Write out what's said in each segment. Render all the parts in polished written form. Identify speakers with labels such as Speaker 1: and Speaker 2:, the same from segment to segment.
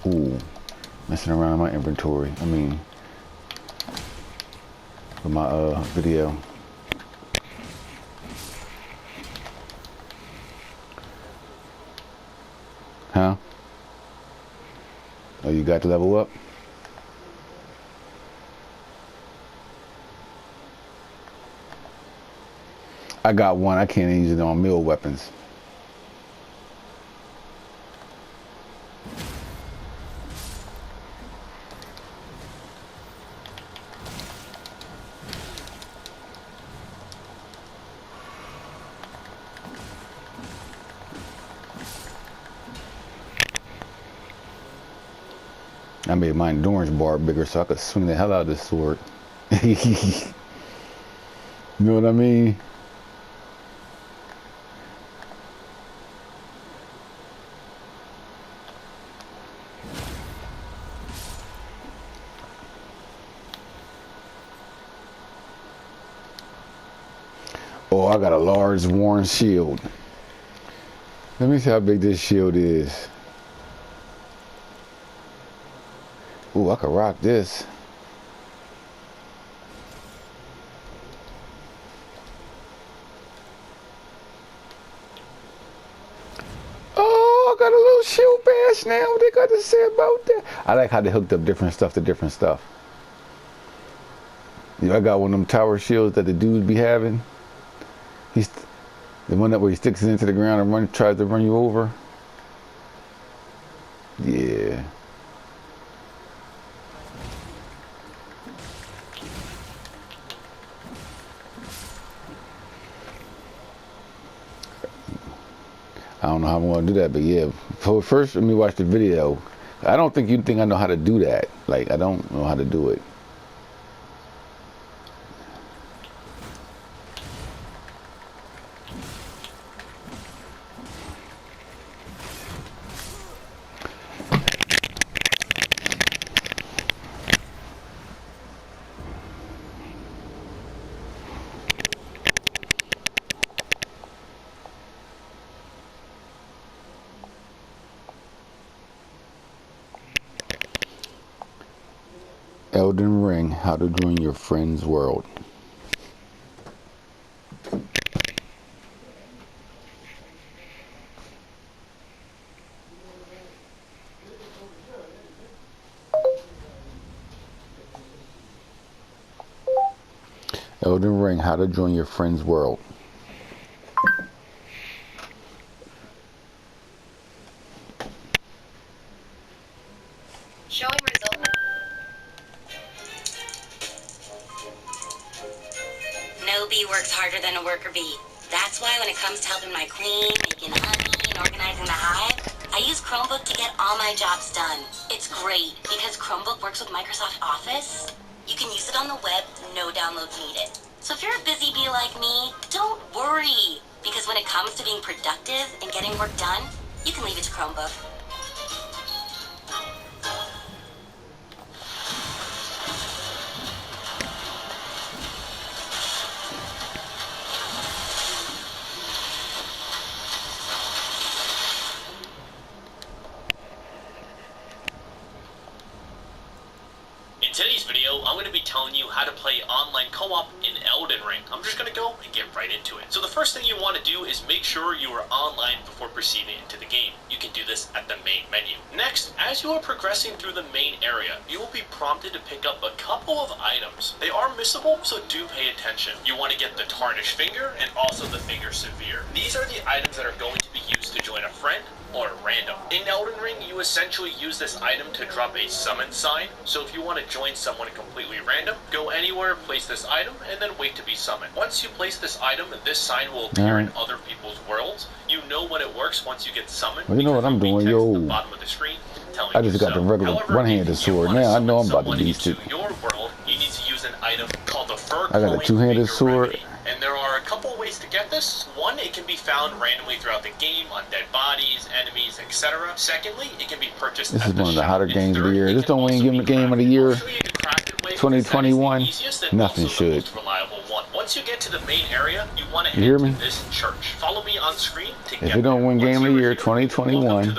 Speaker 1: Ooh, messing around in my inventory. I mean, with my video. Huh? Oh, you got to level up? I got one. I can't use it on melee weapons. I made my endurance bar bigger so I could swing the hell out of this sword. You know what I mean? Oh, I got a large worn shield. Let me see how big this shield is. Ooh, I could rock this. Oh, I got a little shield bash now. What they got to say about that? I like how they hooked up different stuff to different stuff. I got one of them tower shields that the dudes be having. He's the one that where he sticks it into the ground and tries to run you over. Yeah. I don't know how I'm going to do that, but yeah. First, let me watch the video. I don't think you think I know how to do that. Like, I don't know how to do it. Elden Ring, how to join your friend's world. Elden Ring, how to join your friend's world.
Speaker 2: Showing result. No bee works harder than a worker bee. That's why when it comes to helping my queen, making honey, and organizing the hive, I use Chromebook to get all my jobs done. It's great because Chromebook works with Microsoft Office. You can use it on the web, no downloads needed. So if you're a busy bee like me, don't worry, because when it comes to being productive and getting work done, you can leave it to Chromebook.
Speaker 3: In today's video, I'm going to be telling you how to play online co-op in Elden Ring. I'm just going to go and get right into it. So the first thing you want to do is make sure you are online before proceeding into the game. You can do this at the main menu. Next, as you are progressing through the main area, you will be prompted to pick up a couple of items. They are missable, so do pay attention. You want to get the Tarnished Finger and also the Finger Severe. These are the items that are going to be used to join a friend or random. In Elden Ring, you essentially use this item to drop a summon sign. So if you want to join someone completely random, go anywhere, place this item, and then wait to be summoned. Once you place this item, this sign will appear in other people's worlds. You know when it works once you get summoned.
Speaker 1: Well, you know what I'm doing, yo.
Speaker 3: At the bottom of the screen telling
Speaker 1: I just got
Speaker 3: so.
Speaker 1: the regular one-handed sword. Now I know I'm about to beast it.
Speaker 3: Your world, you need to use an item called the Fur
Speaker 1: I got a two-handed sword.
Speaker 3: Remedy. And there are a couple ways to get this. One, it can be found randomly throughout the game on dead bodies, enemies, etc. Secondly, it can be purchased.
Speaker 1: This is one of the hotter games of the year. This don't win game of the year. 2021. Nothing should.
Speaker 3: Once you get to the main area, you want to head to this church. Follow me on screen to
Speaker 1: if it don't win game of the year 2021,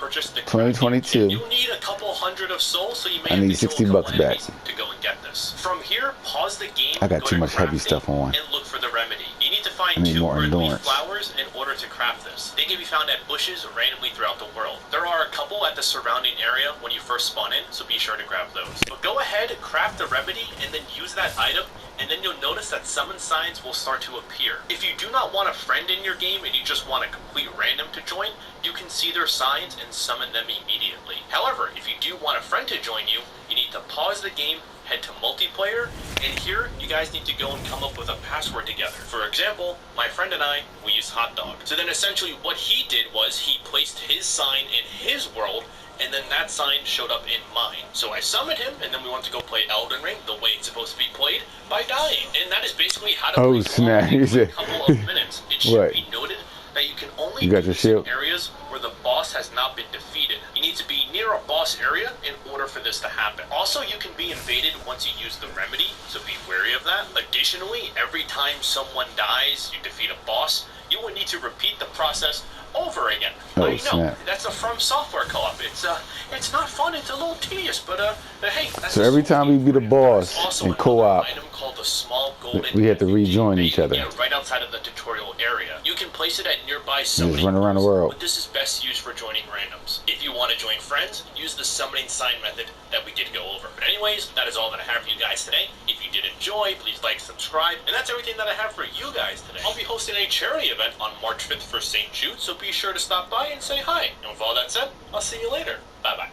Speaker 3: purchase the
Speaker 1: 2022.
Speaker 3: You'll need a couple hundred of souls, so you may
Speaker 1: I
Speaker 3: have
Speaker 1: need
Speaker 3: to kill
Speaker 1: 60
Speaker 3: a couple
Speaker 1: bucks back.
Speaker 3: enemies to go and get this. From here, pause the game.
Speaker 1: I got
Speaker 3: go
Speaker 1: too
Speaker 3: to
Speaker 1: much heavy
Speaker 3: crafting,
Speaker 1: stuff on.
Speaker 3: and look for the remedy. You need to find
Speaker 1: I need
Speaker 3: 2
Speaker 1: more
Speaker 3: earthly
Speaker 1: endurance.
Speaker 3: flowers in order to craft this. They can be found at bushes randomly throughout the world. There are a couple at the surrounding area when you first spawn in, so be sure to grab those. But go ahead, craft the remedy, and then use that item, and then you'll notice that summon signs will start to appear. If you do not want a friend in your game and you just want a complete random to join, you can see their signs and summon them immediately. However, if you do want a friend to join you, you need to pause the game, head to multiplayer, and here you guys need to go and come up with a password together. For example, my friend and I, we use hot dog. So then essentially what he did was he placed his sign in his world, and then that sign showed up in mine. So I summoned him, and then we went to go play Elden Ring the way it's supposed to be played, by dying. And that is basically how to play
Speaker 1: snap.
Speaker 3: in a couple of minutes. It should
Speaker 1: What?
Speaker 3: be noted that you can only
Speaker 1: You got
Speaker 3: do
Speaker 1: your
Speaker 3: this in
Speaker 1: shield?
Speaker 3: areas where the boss has not been defeated. You need to be near a boss area in order for this to happen. Also, you can be invaded once you use the remedy, so be wary of that. Additionally, every time someone dies, you defeat a boss, you will need to repeat the process over again.
Speaker 1: Oh,
Speaker 3: I know,
Speaker 1: snap.
Speaker 3: that's a From Software co-op. It's not fun, it's a little tedious, but hey, that's
Speaker 1: So
Speaker 3: a
Speaker 1: every
Speaker 3: soul
Speaker 1: time we
Speaker 3: game
Speaker 1: beat a
Speaker 3: for you.
Speaker 1: boss
Speaker 3: There's also
Speaker 1: in
Speaker 3: another
Speaker 1: co-op,
Speaker 3: item called the small golden
Speaker 1: we had to
Speaker 3: effigy
Speaker 1: rejoin
Speaker 3: that you
Speaker 1: each
Speaker 3: can
Speaker 1: other.
Speaker 3: get right outside of the tutorial area. You can place it at nearby
Speaker 1: just
Speaker 3: summoning
Speaker 1: run around the
Speaker 3: pools,
Speaker 1: world.
Speaker 3: but this is best used for joining randoms. If you want to join friends, use the summoning sign method that we did go over. But anyways, that is all that I have for you guys today. If you did enjoy, please like, subscribe, and that's everything that I have for you guys today. I'll be hosting a charity event on March 5th for St. Jude, so be sure to stop by and say hi. And with all that said, I'll see you later. Bye-bye.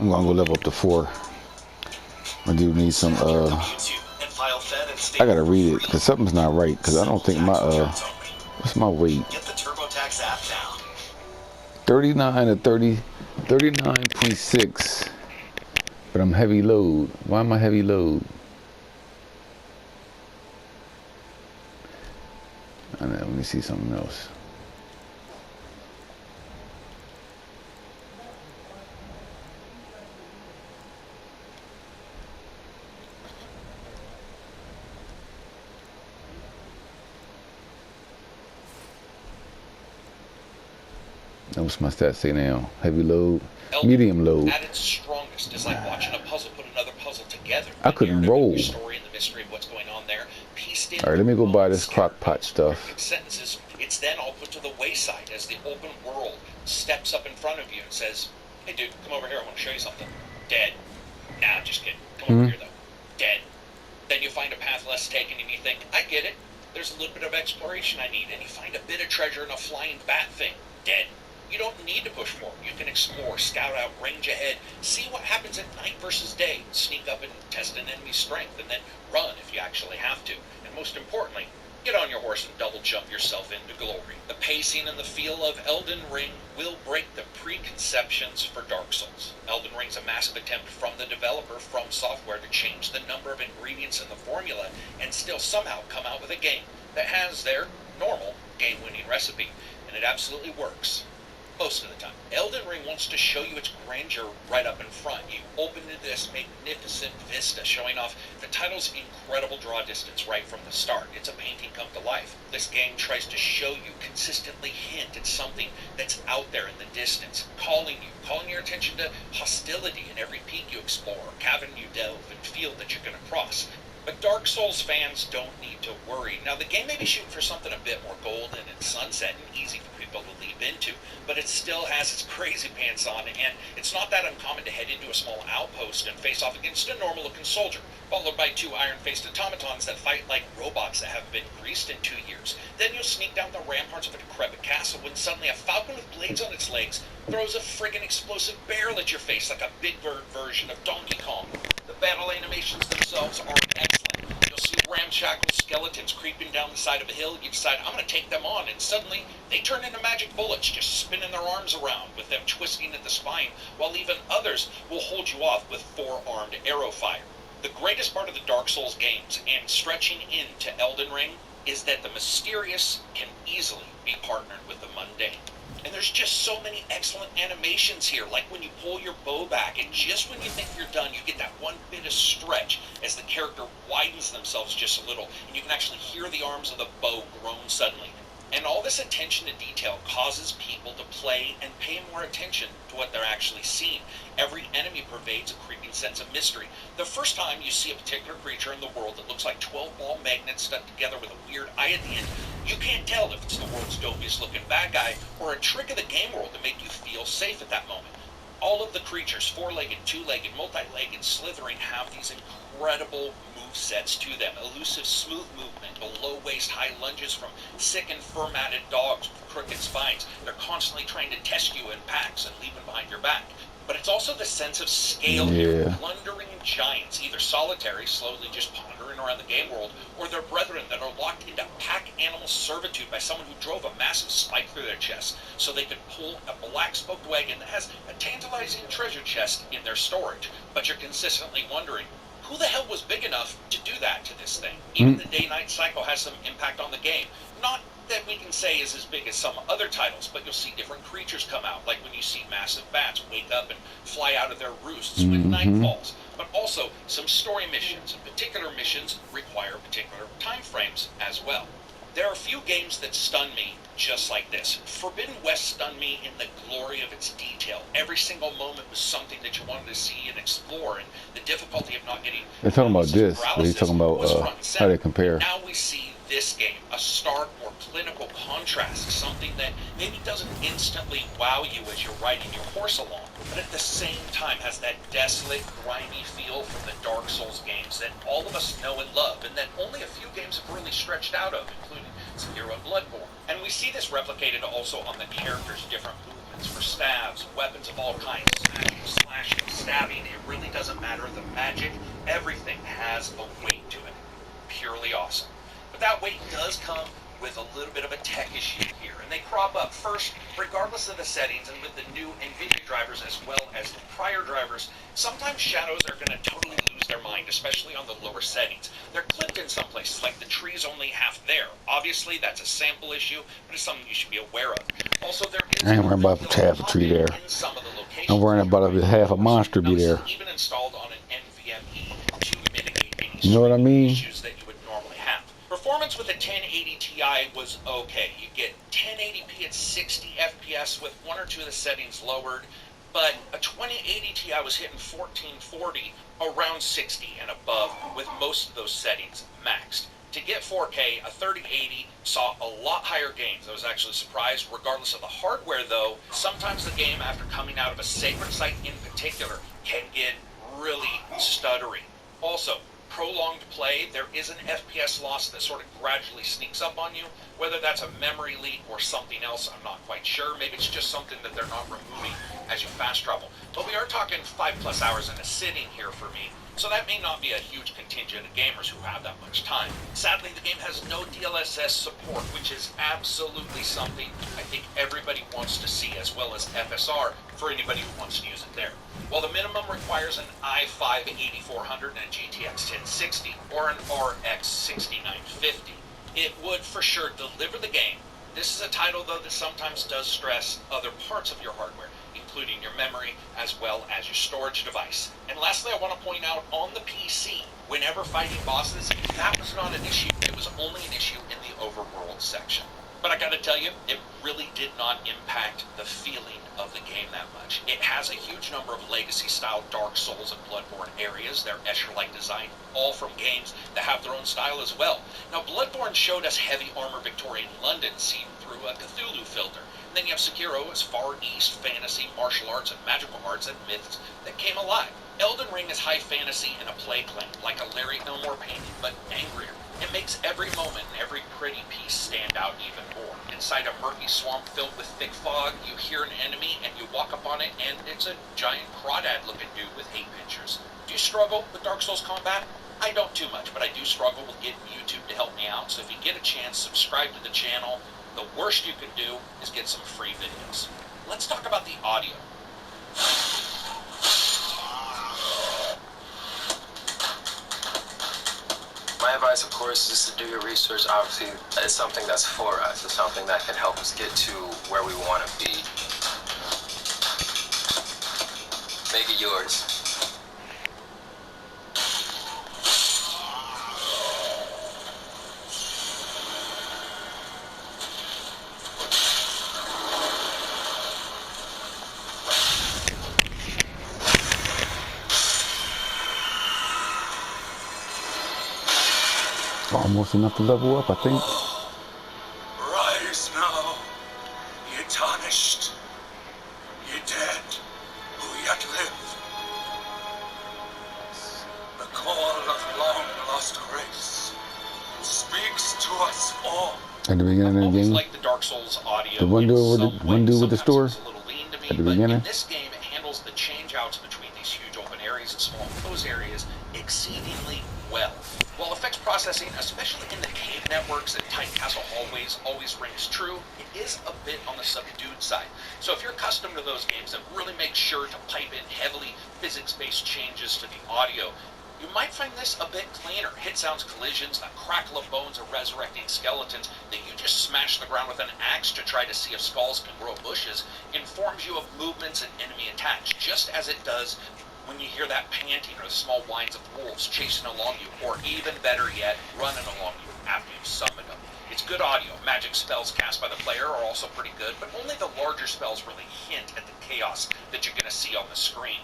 Speaker 1: I'm gonna go level up to 4. I do need some, I gotta read it, because something's not right, because I don't think my, what's my weight?
Speaker 4: Get the TurboTax app now.
Speaker 1: 39 to 30, 39.6, but I'm heavy load. Why am I heavy load? I know, let me see something else. What's my stats say now? Heavy load, medium load.
Speaker 4: At its strongest is like watching a puzzle put another puzzle together.
Speaker 1: I couldn't roll.
Speaker 4: Story and the mystery of what's going on there. Pieced in.
Speaker 1: All right, let me go buy this crock pot stuff.
Speaker 4: Sentences. It's then all put to the wayside as the open world steps up in front of you and says, "Hey, dude, come over here. I want to show you something." Dead. Nah, just kidding. Come over here though. Dead. Then you find a path less taken and you think, "I get it. There's a little bit of exploration I need," and you find a bit of treasure in a flying bat thing. Dead. You don't need to push more. You can explore, scout out, range ahead, see what happens at night versus day, sneak up and test an enemy's strength, and then run if you actually have to. And most importantly, get on your horse and double jump yourself into glory. The pacing and the feel of Elden Ring will break the preconceptions for Dark Souls. Elden Ring's a massive attempt from the developer, From Software, to change the number of ingredients in the formula and still somehow come out with a game that has their normal game-winning recipe. And it absolutely works. Most of the time. Elden Ring wants to show you its grandeur right up in front. You open to this magnificent vista showing off the title's incredible draw distance right from the start. It's a painting come to life. This game tries to show you, consistently hint at something that's out there in the distance, calling your attention to hostility in every peak you explore, cavern you delve, and field that you're going to cross. But Dark Souls fans don't need to worry. Now, the game may be shooting for something a bit more golden and sunset and easy for people to leap into, but it still has its crazy pants on, and it's not that uncommon to head into a small outpost and face off against a normal-looking soldier, followed by 2 iron-faced automatons that fight like robots that haven't been greased in 2 years. Then you'll sneak down the ramparts of a decrepit castle when suddenly a falcon with blades on its legs throws a friggin' explosive barrel at your face like a Big Bird version of Donkey Kong. The battle animations themselves are excellent. You'll see ramshackle skeletons creeping down the side of a hill. You decide, I'm going to take them on, and suddenly they turn into magic bullets, just spinning their arms around with them twisting at the spine, while even others will hold you off with 4-armed arrow fire. The greatest part of the Dark Souls games, and stretching into Elden Ring, is that the mysterious can easily be partnered with the mundane. And there's just so many excellent animations here, like when you pull your bow back, and just when you think you're done, you get that one bit of stretch as the character widens themselves just a little, and you can actually hear the arms of the bow groan suddenly. And all this attention to detail causes people to play and pay more attention to what they're actually seeing. Every enemy pervades a creeping sense of mystery. The first time you see a particular creature in the world that looks like 12-ball magnets stuck together with a weird eye at the end, you can't tell if it's the world's dopiest looking bad guy or a trick of the game world to make you feel safe at that moment. All of the creatures, four-legged, two-legged, multi-legged, slithering, have these incredible move sets to them. Elusive smooth movement, below-waist high lunges from sick and fur-matted dogs with crooked spines. They're constantly trying to test you in packs and leaving behind your back. But it's also the sense of scale here. Plundering giants, either solitary, slowly just pondering around the game world, or their brethren that are locked into pack animal servitude by someone who drove a massive spike through their chest so they could pull a black-spoked wagon that has a tantalizing treasure chest in their storage. But you're consistently wondering, who the hell was big enough to do that to this thing? Even the day-night cycle has some impact on the game. Not that we can say is as big as some other titles, but you'll see different creatures come out, like when you see massive bats wake up and fly out of their roosts when night falls. But also, some story missions, and particular missions require particular time frames as well. There are a few games that stun me just like this. Forbidden West stunned me in the glory of its detail. Every single moment was something that you wanted to see and explore, and the difficulty of not getting...
Speaker 1: They're talking about this, but he's talking about how they compare.
Speaker 4: Now we see this game, a stark, more clinical contrast, something that maybe doesn't instantly wow you as you're riding your horse along, but at the same time has that desolate, grimy feel from the Dark Souls games that all of us know and love, and that only a few games have really stretched out of, including Sekiro and Bloodborne. And we see this replicated also on the characters' different movements for stabs, weapons of all kinds, smashing, slashing, stabbing. It really doesn't matter. The magic, everything has a weight to it. Purely awesome. But that weight does come with a little bit of a tech issue here, and they crop up first, regardless of the settings, and with the new NVIDIA drivers as well as the prior drivers, sometimes shadows are going to totally lose their mind, especially on the lower settings. They're clipped in some places, like the tree's only half there. Obviously, that's a sample issue, but it's something you should be aware of. Also, there is
Speaker 1: I ain't worrying about half a tree there. I'm worrying about half a monster be there.
Speaker 4: Even installed on an NVMe to mitigate any
Speaker 1: You know what I mean?
Speaker 4: issues that you would normally have. Performance with a 1080 Ti was okay. You get 1080p at 60 FPS with one or two of the settings lowered, but a 2080 Ti was hitting 1440 around 60 and above with most of those settings maxed. To get 4K, a 3080 saw a lot higher gains. I was actually surprised. Regardless of the hardware, though, sometimes the game, after coming out of a sacred site in particular, can get really stuttery. Also, prolonged play, there is an FPS loss that sort of gradually sneaks up on you. Whether that's a memory leak or something else, I'm not quite sure. Maybe it's just something that they're not removing as you fast travel. But we are talking 5+ hours in a sitting here for me, so that may not be a huge contingent of gamers who have that much time. Sadly, the game has no DLSS support, which is absolutely something I think everybody wants to see, as well as FSR for anybody who wants to use it there. While the minimum requires an i5 8400 and a GTX 1060 or an RX 6950, it would for sure deliver the game. This is a title, though, that sometimes does stress other parts of your hardware, including your memory as well as your storage device. And lastly, I want to point out on the PC, whenever fighting bosses, that was not an issue. It was only an issue in the overworld section. But I gotta tell you, it really did not impact the feeling of the game that much. It has a huge number of legacy-style Dark Souls and Bloodborne areas. They're Escher-like design, all from games that have their own style as well. Now, Bloodborne showed us heavy armor Victorian London seen through a Cthulhu filter. And then you have Sekiro as Far East fantasy, martial arts, and magical arts and myths that came alive. Elden Ring is high fantasy and a plague land, like a Larry Elmore painting, but angrier. It makes every moment and every pretty piece stand out even more. Inside a murky swamp filled with thick fog, you hear an enemy and you walk up on it, and it's a giant crawdad-looking dude with 8 pinchers. Do you struggle with Dark Souls combat? I don't too much, but I do struggle with getting YouTube to help me out, so if you get a chance, subscribe to the channel. The worst you can do is get some free videos. Let's talk about the audio.
Speaker 5: My advice, of course, is to do your research. Obviously, it's something that's for us. It's something that can help us get to where we want to be. Make it yours.
Speaker 1: Almost enough to level up, I think.
Speaker 6: Rise now, ye tarnished, ye dead, who yet live. The call of long-lost grace speaks to us all.
Speaker 1: At the beginning of the
Speaker 3: Always
Speaker 1: game,
Speaker 3: like the Dark Souls audio.
Speaker 1: the one dude
Speaker 3: in
Speaker 1: with
Speaker 3: some
Speaker 1: the, one
Speaker 3: ways.
Speaker 1: dude with the
Speaker 3: Sometimes
Speaker 1: store
Speaker 3: it's a little lean to me,
Speaker 1: at the
Speaker 3: but
Speaker 1: beginning.
Speaker 3: in this game, it handles the change outs between these huge open areas and small enclosed areas exceedingly well. While effects processing, especially in the cave networks and tight castle hallways, always rings true, it is a bit on the subdued side. So if you're accustomed to those games, then really make sure to pipe in heavily physics-based changes to the audio. You might find this a bit cleaner. Hit sounds, collisions, the crackle of bones of resurrecting skeletons that you just smash the ground with an axe to try to see if skulls can grow bushes informs you of movements and enemy attacks, just as it does when you hear that panting or the small whines of wolves chasing along you, or even better yet, running along you after you've summoned them. It's good audio. Magic spells cast by the player are also pretty good, but only the larger spells really hint at the chaos that you're going to see on the screen.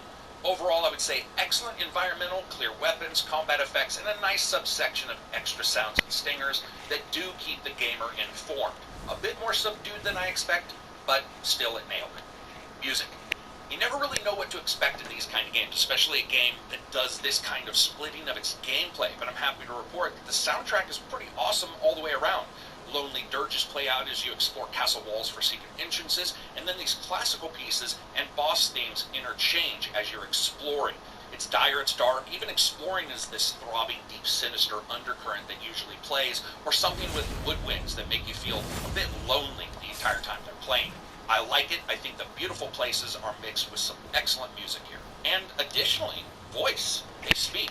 Speaker 3: Overall, I would say excellent environmental, clear weapons, combat effects, and a nice subsection of extra sounds and stingers that do keep the gamer informed. A bit more subdued than I expect, but still it nailed it. Music. You never really know what to expect in these kind of games, especially a game that does this kind of splitting of its gameplay, but I'm happy to report that the soundtrack is pretty awesome all the way around. Lonely dirges play out as you explore castle walls for secret entrances, and then these classical pieces and boss themes interchange as you're exploring. It's dire, it's dark, even exploring is this throbbing, deep, sinister undercurrent that usually plays, or something with woodwinds that make you feel a bit lonely the entire time they're playing. I like it. I think the beautiful places are mixed with some excellent music here. And additionally, voice. They speak.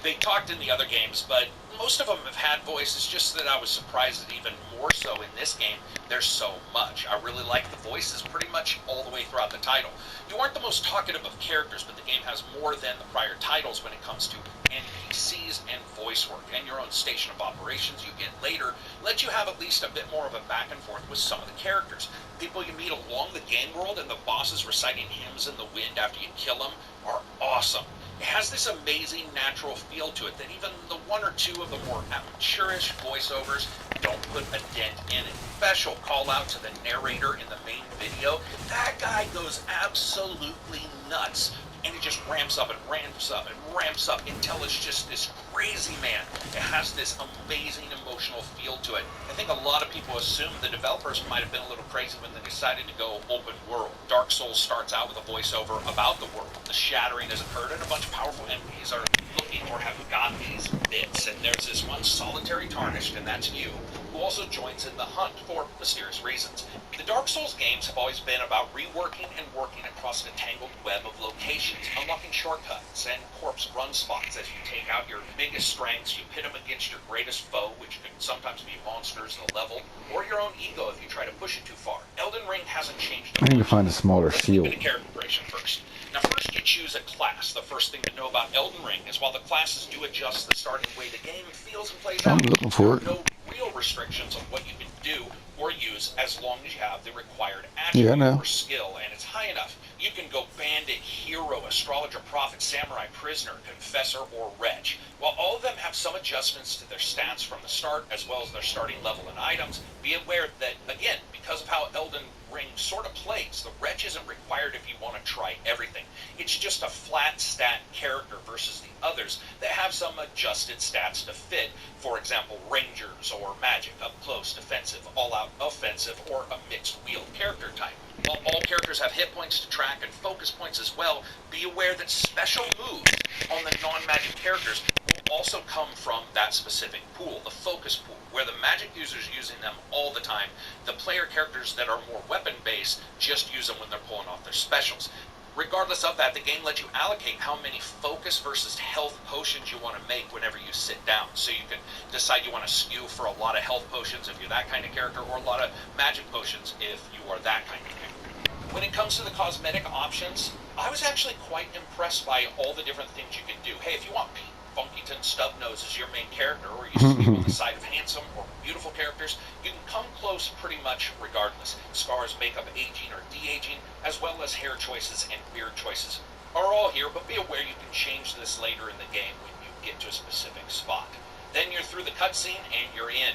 Speaker 3: They talked in the other games, but most of them have had voice. It's just that I was surprised that even more so in this game, there's so much. I really like the voices pretty much all the way throughout the title. You aren't the most talkative of characters, but the game has more than the prior titles when it comes to NPCs and voice work, and your own station of operations you get later let you have at least a bit more of a back and forth with some of the characters. People you meet along the game world and the bosses reciting hymns in the wind after you kill them are awesome. It has this amazing natural feel to it that even the one or two of the more amateurish voiceovers don't put a dent in it. Special call out to the narrator in the main video. That guy goes absolutely nuts. And it just ramps up and ramps up and ramps up until it's just this crazy man. It has this amazing emotional feel to it. I think a lot of people assume the developers might have been a little crazy when they decided to go open world. Dark Souls starts out with a voiceover about the world. The shattering has occurred and a bunch of powerful enemies are looking or have got these bits. And there's this one solitary tarnished, and that's you, who also joins in the hunt for mysterious reasons. The Dark Souls games have always been about reworking and working across a tangled web of locations, unlocking shortcuts and corpse run spots as you take out your biggest strengths, you pit them against your greatest foe, which can sometimes be monsters in a level, or your own ego if you try to push it too far. Elden Ring hasn't changed.
Speaker 1: I need to find a smaller shield.
Speaker 3: Let's get into character creation first. Now first you choose a class. The first thing to know about Elden Ring is while the classes do adjust the starting way the game feels and plays
Speaker 1: I'm
Speaker 3: out,
Speaker 1: looking for it.
Speaker 3: there are no real restrictions on what you can do or use as long as you have the required
Speaker 1: Yeah, I
Speaker 3: attribute
Speaker 1: know.
Speaker 3: or skill and it's high enough. You can go bandit, hero, astrologer, prophet, samurai, prisoner, confessor, or wretch. While all of them have some adjustments to their stats from the start as well as their starting level and items, be aware that, again, because of how Elden Ring sort of plays, the wretch isn't required if you want to try everything. It's just a flat stat character versus the others that have some adjusted stats to fit, for example, rangers or magic, up close, defensive, all-out offensive, or a mixed wield character type. While all characters have hit points to track and focus points as well, be aware that special moves on the non-magic characters will also come from that specific pool, the focus pool, where the magic users using them all the time, the player characters that are more weapon-based just use them when they're pulling off their specials.
Speaker 4: Regardless of that, the game lets you allocate how many focus versus health potions you want to make whenever you sit down. So you can decide you want to skew for a lot of health potions if you're that kind of character, or a lot of magic potions if you are that kind of character. When it comes to the cosmetic options, I was actually quite impressed by all the different things you can do. Hey, if you want Pete Funkington Stubnose as your main character, or you skew on the side of handsome or beautiful characters, you can come close pretty much regardless. As far as makeup aging or de-aging, as well as hair choices and beard choices are all here, but be aware you can change this later in the game when you get to a specific spot. Then you're through the cutscene and you're in.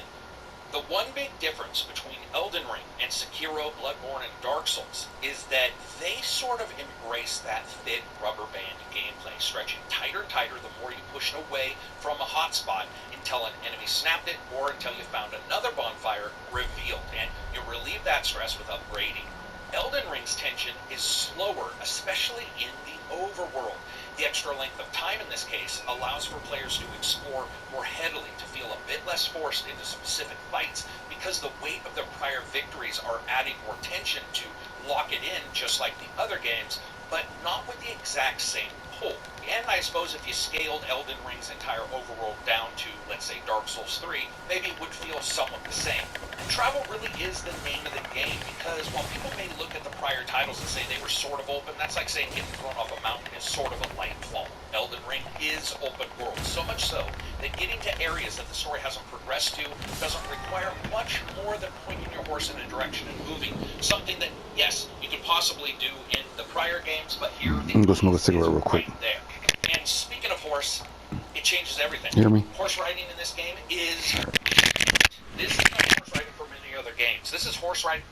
Speaker 4: The one big difference between Elden Ring and Sekiro, Bloodborne, and Dark Souls is that they sort of embrace that thick rubber band gameplay, stretching tighter and tighter the more you push away from a hotspot until an enemy snapped it, or until you found another bonfire revealed, and you relieve that stress with upgrading. Elden Ring's tension is slower, especially in the overworld. The extra length of time in this case allows for players to explore more heavily, to feel a bit less forced into specific fights, because the weight of their prior victories are adding more tension to lock it in, just like the other games, but not with the exact same pull. And I suppose if you scaled Elden Ring's entire overworld down to, let's say, Dark Souls 3, maybe it would feel somewhat the same. And travel really is the name of the game, because while people may look at the prior titles and say they were sort of open, that's like saying getting thrown off a mountain is sort of a light fall. Elden Ring is open world, so much so that getting to areas that the story hasn't progressed to doesn't require much more than pointing your horse in a direction and moving. Something that, yes, you could possibly do in the prior games, but here
Speaker 1: I'm gonna go smoke a cigarette real quick.
Speaker 4: Right there. And speaking of horse, it changes everything.
Speaker 1: You hear me?
Speaker 4: Horse riding in this game is... This is not horse riding from many other games. This is horse riding...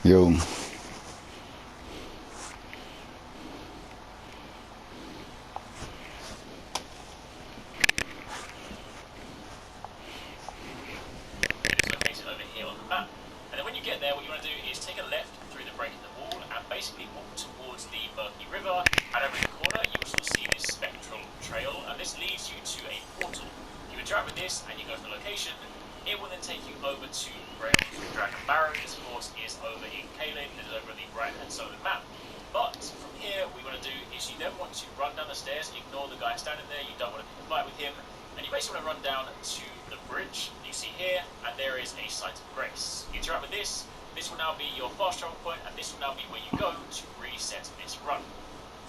Speaker 1: Yo.
Speaker 3: It's located over here on the map. And then when you get there, what you want to do is take a left through the break in the wall and basically walk towards the murky river. And over in the corner, you will sort of see this spectral trail, and this leads you to a portal. You interact with this, and you go to the location. It will then take you over to Rails Dragon Barrow. This, of course, is over in Caelid. It is over on the right-hand side of the map. But from here, what you want to do is you then want to run down the stairs, ignore the guy standing there. You don't want to pick a fight with him. And you basically want to run down to the bridge you see here, and there is a site of grace. You interact with this. This will now be your fast travel point, and this will now be where you go to reset this run.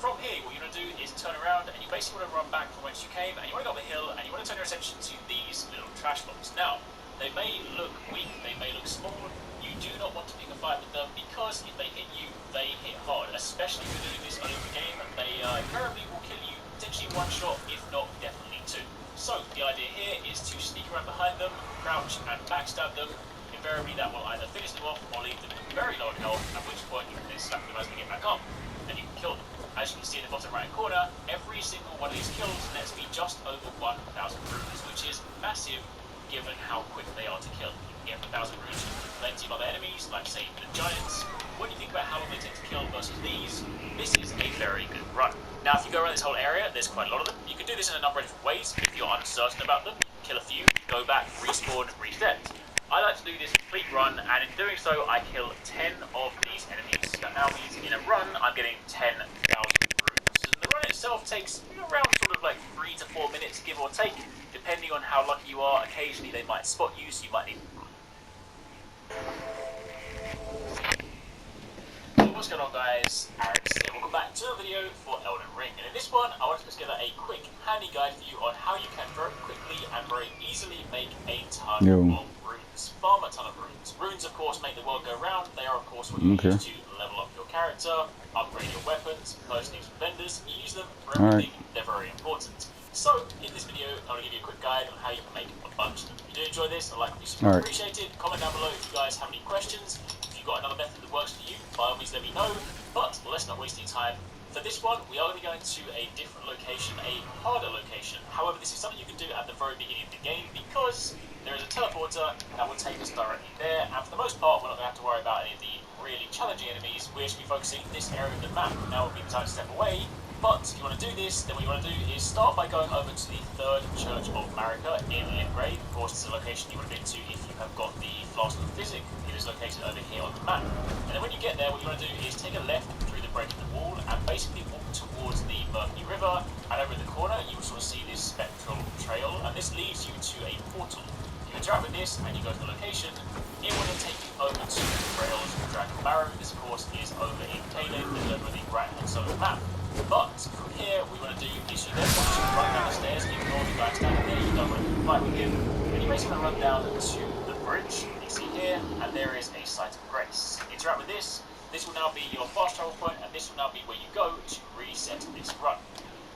Speaker 3: From here, what you want to do is turn around, and you basically want to run back from whence you came, and you want to go up the hill, and you want to turn your attention to these little trash bombs. Now, they may look weak, they may look small. You do not want to pick a fight with them, because if they hit you, they hit hard. Especially if you're doing this early in the game, they invariably will kill you, potentially one shot, if not definitely two. So, the idea here is to sneak around behind them, crouch and backstab them. Invariably that will either finish them off or leave them very low in health, at which point you can then slap them as they get back up, and you can kill them. As you can see in the bottom right corner, every single one of these kills nets me just over 1,000 runes, which is massive given how quick they are to kill. You can get 1,000 runes from plenty of other enemies, like say the giants. When you think about how long they take to kill versus these, this is a very good run. Now, if you go around this whole area, there's quite a lot of them. You can do this in a number of different ways. If you're uncertain about them, kill a few, go back, respawn, reset. I like to do this complete run, and in doing so, I kill 10 of these enemies. That now means in a run, I'm getting 10,000 runes. And the run itself takes around sort of like 3 to 4 minutes, give or take, depending on how lucky you are. Occasionally, they might spot you, so you might need... What's going on, guys? Aaron here. Welcome back to a video for Elden Ring, and in this one I want to put together a quick handy guide for you on how you can very quickly and very easily make a ton of runes. Farm a ton of runes. Runes, of course, make the world go round. They are, of course, what you use to level up your character, upgrade your weapons, purchase things from vendors. You use them for everything. They're very important. So, in this video, I'm going to give you a quick guide on how you can make a bunch of them. If you do enjoy this, I'd like to be super appreciated. Comment down below if you guys have any questions. Got another method that works for you, by all means let me know. But let's not waste any time. For this one, we are going to be going to a different location, a harder location. However, this is something you can do at the very beginning of the game, because there is a teleporter that will take us directly there, and for the most part we're not going to have to worry about any of the really challenging enemies. We're just going to be focusing this area of the map. Now would be the time to step away. But if you want to do this, then what you want to do is start by going over to the 3rd Church of Marika in Limgrave. Of course, it's a location you would have been to if you have got the Flask of Physic. It is located over here on the map. And then when you get there, what you want to do is take a left through the break in the wall and basically walk towards the murky river. And over in the corner, you will sort of see this spectral trail, and this leads you to a portal. You interact with this, and you go to the location. It will then take you over to Rails Dragon Barrow. This, of course, is over in Caelid. It is over the right-hand side of the map. But from here, what we want to do is you then want to run down the stairs, ignore the guy standing there, you don't want to fight with him, and you basically want to run down to the bridge you see here, and there is a site of grace. Interact with this. This will now be your fast travel point, and this will now be where you go to reset this run.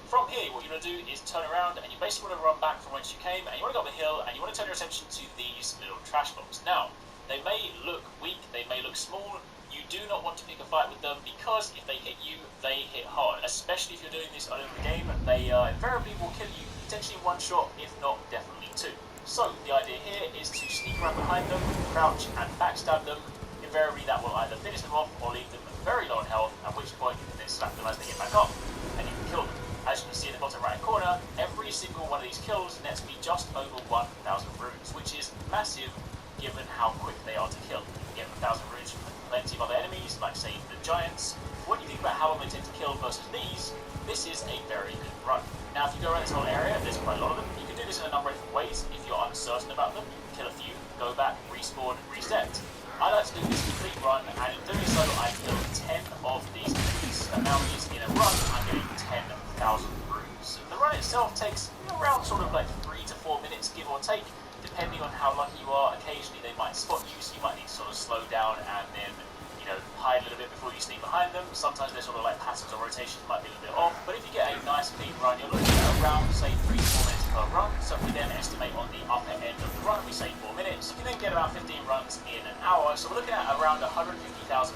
Speaker 3: From here, what you want to do is turn around, and you basically want to run back from whence you came, and you want to go up the hill, and you want to turn your attention to these little trash bombs. Now, they may look weak, they may look small. You do not want to pick a fight with them, because if they hit you, they hit hard. Especially if you're doing this early in the game, they invariably will kill you, potentially one shot, if not definitely two. So, the idea here is to sneak around behind them, crouch and backstab them. Invariably that will either finish them off or leave them very low in health, at which point you can then slap them as they get back up, and you can kill them. As you can see in the bottom right corner, every single one of these kills nets me just over 1,000 runes, which is massive given how quick they are to kill. You can get 1,000 runes from plenty of other enemies, like say the giants. When you think about how long they take to kill versus these, this is a very good run. Now, if you go around this whole area, there's quite a lot of them. You can do this in a number of different ways. If you're uncertain about them, kill a few, go back, respawn, reset. I like to do this complete run, and in doing so, I kill 10 of these enemies. And now means in a run, I'm getting 10,000 runes. And the run itself takes around sort of like 3 to 4 minutes, give or take, depending on how lucky you are. Occasionally they might spot you, so you might need to sort of slow down and then, hide a little bit before you sneak behind them. Sometimes their sort of like patterns or rotations might be a little bit off, but if you get a nice clean run, you're looking at around, say, 3 to 4 minutes per run. So if we then estimate on the upper end of the run, we say 4 minutes, you can then get about 15 runs in an hour, so we're looking at around 150,000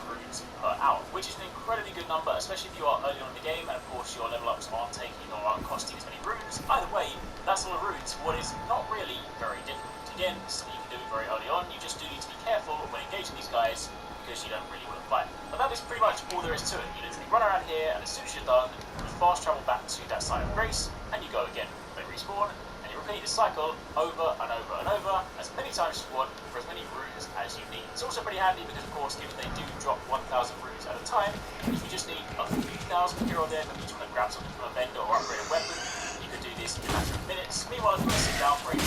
Speaker 3: runes per hour, which is an incredibly good number, especially if you are early on in the game, and of course your level ups aren't taking or aren't costing as many runes. Either way, that's a lot of runes for what is not really very difficult. Again, something you can do very early on. You just do need to be careful when engaging these guys, because you don't really want to fight. But that is pretty much all there is to it. You literally run around here, and as soon as you're done, you fast travel back to that site of grace, and you go again. They respawn, and you repeat this cycle over and over and over, as many times as you want, for as many runes as you need. It's also pretty handy because, of course, given they do drop 1,000 runes at a time, if you just need a few thousand here or there, maybe you just want to grab something from a vendor or upgrade a weapon, you could do this in a matter of minutes. Meanwhile, if you want to sit down for a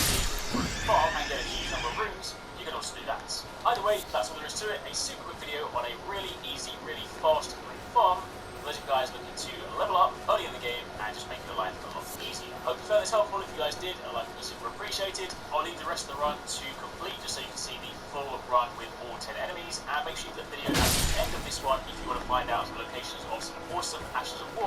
Speaker 3: farm and get a huge number of runes, you can also do that. Either way, that's all there is to it. A super quick video on a really easy, really fast quick farm for those of you guys looking to level up early in the game and just make your life a lot easier. Hope you found this helpful. If you guys did, I'd like to be super appreciated. I'll leave the rest of the run to complete just so you can see the full run with all 10 enemies, and make sure you click the video at the end of this one if you want to find out some locations of some awesome Ashes of War